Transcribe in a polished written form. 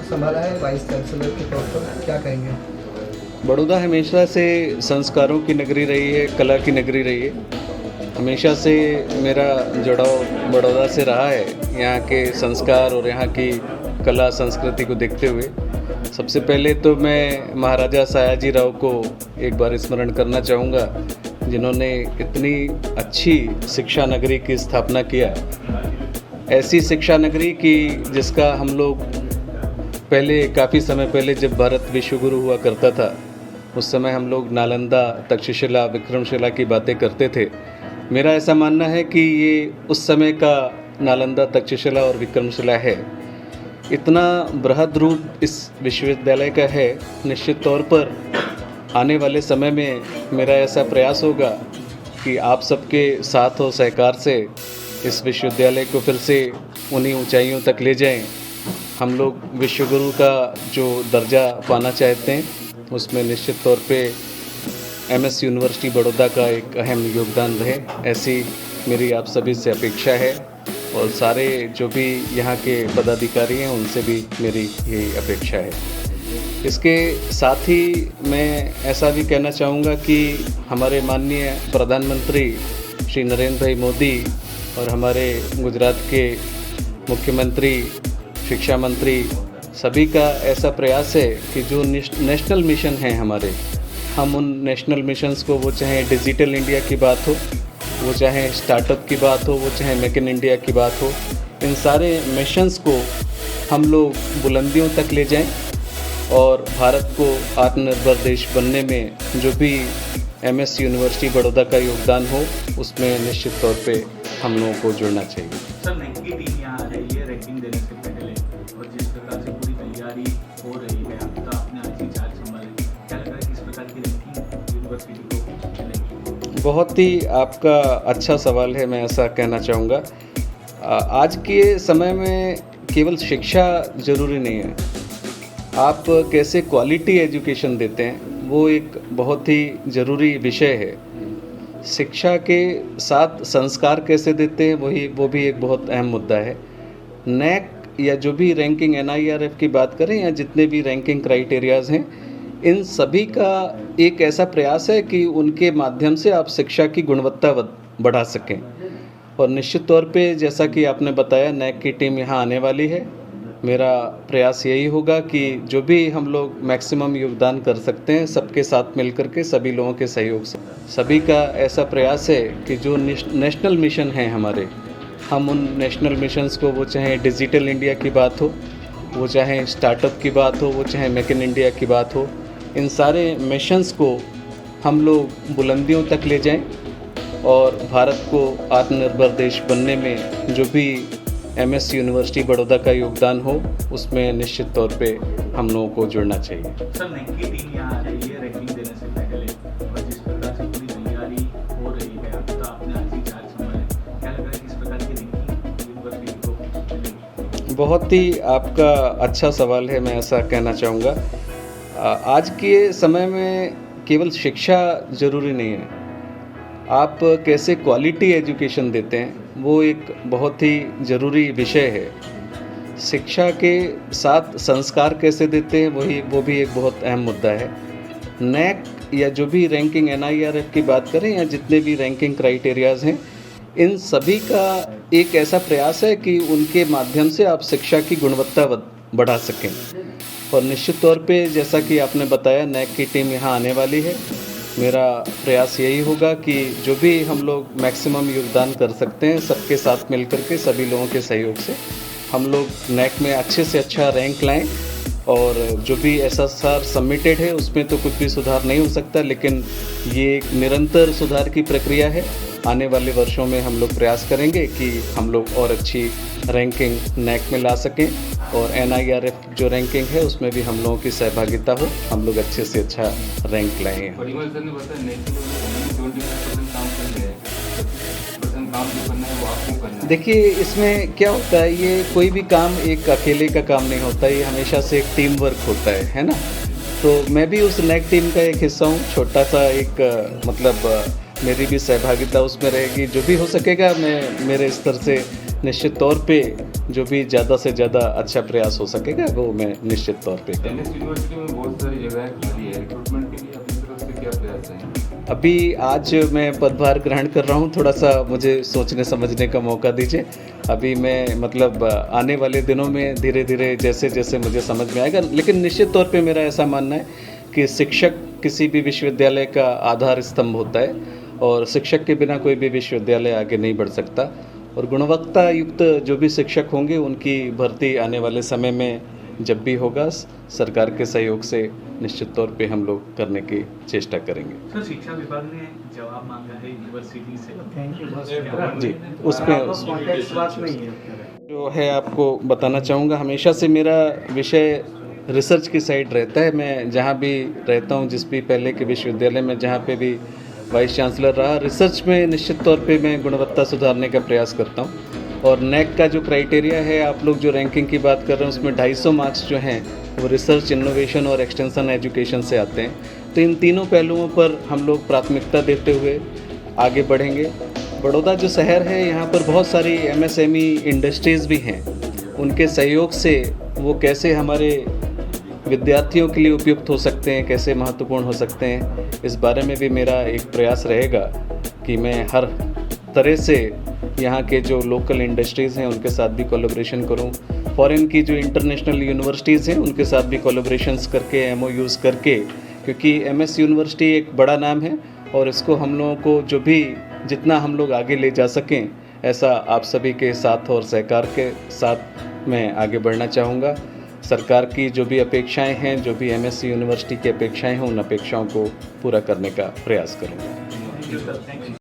संभाला है vice chancellor के तौर पर, क्या कहेंगे? बड़ौदा हमेशा से संस्कारों की नगरी रही है, कला की नगरी रही है। हमेशा से मेरा जुड़ाव बड़ौदा से रहा है, यहाँ के संस्कार और यहाँ की कला संस्कृति को देखते हुए। सबसे पहले तो मैं महाराजा सयाजी राव को एक बार स्मरण करना चाहूँगा, जिन्होंने इतनी अच्छी शिक्षा नगरी की स्थापना किया। ऐसी शिक्षा नगरी की जिसका हम लोग पहले काफ़ी समय पहले जब भारत विश्वगुरु हुआ करता था, उस समय हम लोग नालंदा, तक्षशिला, विक्रमशिला की बातें करते थे। मेरा ऐसा मानना है कि ये उस समय का नालंदा, तक्षशिला और विक्रमशिला है। इतना बृहद रूप इस विश्वविद्यालय का है। निश्चित तौर पर आने वाले समय में मेरा ऐसा प्रयास होगा कि आप सबके साथ और सहकार से इस विश्वविद्यालय को फिर से उन्हीं ऊंचाइयों तक ले जाएं। हम लोग विश्वगुरु का जो दर्जा पाना चाहते हैं, उसमें निश्चित तौर पे एमएस यूनिवर्सिटी बड़ौदा का एक अहम योगदान रहे, ऐसी मेरी आप सभी से अपेक्षा है। और सारे जो भी यहाँ के पदाधिकारी हैं, उनसे भी मेरी यही अपेक्षा है। इसके साथ ही मैं ऐसा भी कहना चाहूँगा कि हमारे माननीय प्रधानमंत्री श्री नरेंद्र भाई मोदी और हमारे गुजरात के मुख्यमंत्री, शिक्षा मंत्री, सभी का ऐसा प्रयास है कि जो नेशनल मिशन हैं हमारे, हम उन नेशनल मिशंस को, वो चाहे डिजिटल इंडिया की बात हो, वो चाहे स्टार्टअप की बात हो, वो चाहे मेक इन इंडिया की बात हो, इन सारे मिशंस को हम लोग बुलंदियों तक ले जाएं और भारत को आत्मनिर्भर देश बनने में जो भी एमएस यूनिवर्सिटी बड़ौदा का योगदान हो, उसमें निश्चित तौर पे हम लोगों को जुड़ना चाहिए। सर, नेक की टीम यहाँ आ रही है रैंकिंग देने से पहले, और जिस प्रकार से पूरी तैयारी हो रही है, अब तो आपने आज ही चार्ज संभाले, क्या लग रहा है किस प्रकार की रैंकिंग यूनिवर्सिटी को मिलेगी? बहुत ही आपका अच्छा सवाल है, मैं ऐसा कहना चाहूँगा। आज के समय में केवल शिक्षा ज़रूरी नहीं है, आप कैसे क्वालिटी एजुकेशन देते हैं वो एक बहुत ही ज़रूरी विषय है। शिक्षा के साथ संस्कार कैसे देते हैं वो भी एक बहुत अहम मुद्दा है। नैक या जो भी रैंकिंग NIRF की बात करें या जितने भी रैंकिंग क्राइटेरियाज़ हैं, इन सभी का एक ऐसा प्रयास है कि उनके माध्यम से आप शिक्षा की गुणवत्ता बढ़ा सकें। और निश्चित तौर पे जैसा कि आपने बताया, नैक की टीम यहाँ आने वाली है। मेरा प्रयास यही होगा कि जो भी हम लोग मैक्सिमम योगदान कर सकते हैं, सबके साथ मिलकर के, सभी लोगों के सहयोग से, सभी का ऐसा प्रयास है कि जो नेशनल मिशन हैं हमारे, हम उन नेशनल मिशंस को, वो चाहे डिजिटल इंडिया की बात हो, वो चाहे स्टार्टअप की बात हो, वो चाहे मेक इन इंडिया की बात हो, इन सारे मिशंस को हम लोग बुलंदियों तक ले जाएं और भारत को आत्मनिर्भर देश बनने में जो भी एमएस यूनिवर्सिटी बड़ौदा का योगदान हो, उसमें निश्चित तौर पे हम लोगों को जुड़ना चाहिए। सर, नेक की टीम यहाँ आ रही है रैंकिंग देने से पहले, और जिस प्रकार से पूरी तैयारी हो रही है, अब तो आपने आज ही चार्ज संभाले, क्या लग रहा है किस प्रकार की रैंकिंग यूनिवर्सिटी को मिलेगी? बहुत ही आपका अच्छा सवाल है, मैं ऐसा कहना चाहूँगा। आज के समय में केवल शिक्षा ज़रूरी नहीं है, आप कैसे क्वालिटी एजुकेशन देते हैं वो एक बहुत ही ज़रूरी विषय है। शिक्षा के साथ संस्कार कैसे देते हैं वो भी एक बहुत अहम मुद्दा है। नैक या जो भी रैंकिंग NIRF की बात करें या जितने भी रैंकिंग क्राइटेरियाज़ हैं, इन सभी का एक ऐसा प्रयास है कि उनके माध्यम से आप शिक्षा की गुणवत्ता बढ़ा सकें। और निश्चित तौर पे जैसा कि आपने बताया, नैक की टीम यहाँ आने वाली है। मेरा प्रयास यही होगा कि जो भी हम लोग मैक्सिमम योगदान कर सकते हैं, सबके साथ मिलकर के, सभी लोगों के सहयोग से, हम लोग नैक में अच्छे से अच्छा रैंक लाएं। और जो भी SSR सबमिटेड है उसमें तो कुछ भी सुधार नहीं हो सकता, लेकिन ये एक निरंतर सुधार की प्रक्रिया है। आने वाले वर्षों में हम लोग प्रयास करेंगे कि हम लोग और अच्छी रैंकिंग नैक में ला सकें, और NIRF जो रैंकिंग है उसमें भी हम लोगों की सहभागिता हो, हम लोग अच्छे से अच्छा रैंक लाएँ। परिमल सर ने बताया नेक के लिए 25% काम कर रहे हैं, 25% काम जो करना है वो आपको करना है। देखिए इसमें क्या होता है, ये कोई भी काम एक अकेले का काम नहीं होता, ये हमेशा से एक टीम वर्क होता है ना। तो मैं भी उस नेक टीम का एक हिस्सा हूँ, छोटा सा एक मेरी भी सहभागिता उसमें रहेगी। जो भी हो सकेगा मैं मेरे स्तर से निश्चित तौर पे जो भी ज़्यादा से ज़्यादा अच्छा प्रयास हो सकेगा वो मैं निश्चित तौर पे करूँगा। एमएस यूनिवर्सिटी में बहुत सारी जगह खाली है, रिक्रूटमेंट के लिए अपनी तरफ से क्या प्रयास हैं? अभी आज मैं पदभार ग्रहण कर रहा हूँ, थोड़ा सा मुझे सोचने समझने का मौका दीजिए। अभी मैं आने वाले दिनों में धीरे धीरे जैसे जैसे मुझे समझ में आएगा, लेकिन निश्चित तौर पे मेरा ऐसा मानना है कि शिक्षक किसी भी विश्वविद्यालय का आधार स्तंभ होता है और शिक्षक के बिना कोई भी विश्वविद्यालय आगे नहीं बढ़ सकता। और गुणवत्ता युक्त जो भी शिक्षक होंगे उनकी भर्ती आने वाले समय में जब भी होगा सरकार के सहयोग से निश्चित तौर पे हम लोग करने की चेष्टा करेंगे। सर, शिक्षा विभाग ने जवाब मांगा है यूनिवर्सिटी से। थैंक यू बहुत जी, उस पे कॉन्टेक्स्ट बात नहीं है। जो है आपको बताना चाहूँगा, हमेशा से मेरा विषय रिसर्च की साइड रहता है। मैं जहाँ भी रहता हूँ, जिस भी पहले के विश्वविद्यालय में जहाँ पे भी वाइस चांसलर रहा, रिसर्च में निश्चित तौर पे मैं गुणवत्ता सुधारने का प्रयास करता हूँ। और नेक का जो क्राइटेरिया है, आप लोग जो रैंकिंग की बात कर रहे हैं उसमें 250 मार्क्स जो हैं वो रिसर्च, इनोवेशन और एक्सटेंशन एजुकेशन से आते हैं। तो इन तीनों पहलुओं पर हम लोग प्राथमिकता देते हुए आगे बढ़ेंगे। बड़ौदा जो शहर है यहाँ पर बहुत सारी एमएसएमई इंडस्ट्रीज़ भी हैं, उनके सहयोग से वो कैसे हमारे विद्यार्थियों के लिए उपयुक्त हो सकते हैं, कैसे महत्वपूर्ण हो सकते हैं, इस बारे में भी मेरा एक प्रयास रहेगा कि मैं हर तरह से यहाँ के जो लोकल इंडस्ट्रीज़ हैं उनके साथ भी कोलैबोरेशन करूँ। फॉरेन की जो इंटरनेशनल यूनिवर्सिटीज़ हैं उनके साथ भी कोलैबोरेशंस करके, एमओयूज़ करके, क्योंकि एमएस यूनिवर्सिटी एक बड़ा नाम है और इसको हम लोगों को जो भी जितना हम लोग आगे ले जा सकें, ऐसा आप सभी के साथ और सहकार के साथ मैं आगे बढ़ना चाहूँगा। सरकार की जो भी अपेक्षाएं हैं, जो भी एमएस यूनिवर्सिटी की अपेक्षाएं हैं, उन अपेक्षाओं को पूरा करने का प्रयास करूँगा। Thank you sir, thank you.